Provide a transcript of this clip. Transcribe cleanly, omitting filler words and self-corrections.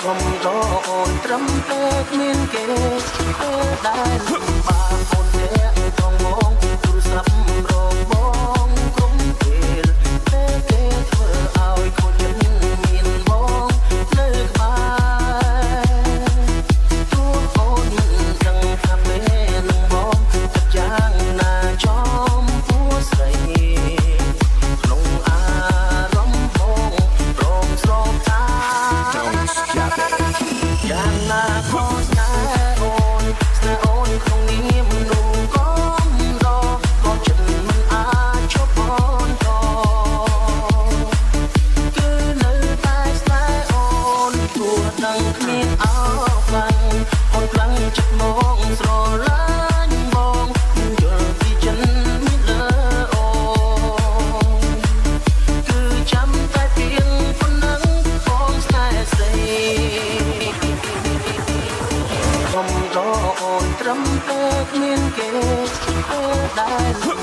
ខ្ញុំរកអូនត្រឹមតែគ្មានគេពេលដែលបាអូនតែក្នុងវងទូរស័ព្ទរកបងគ្រប់ពេលពេលគេធ្វើឲ្យខូចចិត្តមានបងនៅក្បែរទូអូនមិនដឹងថាពេលនឹងបងចិត្តយ៉ាងណាចំពោះស្រីក្នុងអារម្មណ៍បងរងស្រោបតាយ៉ាងណាក៏ស្នេហ៍អូនក្នុងនាមមនុស្សកំដរក៏ចិត្តមិនអាចឈប់បងតគឺនៅតែស្នេហ៍អូនទោះដឹងគ្មានអោខ្លាំងអូនខ្លាំងចិត្តមកស្រឡាញ់បងយល់ពីចិត្តមានលើអូនគឺចាំតែទៀងប៉ុណ្ណឹងបងស្នេហ៍ស្រីខ្ញុំរកអូនត្រឹមតែគ្មានគេពេលដែល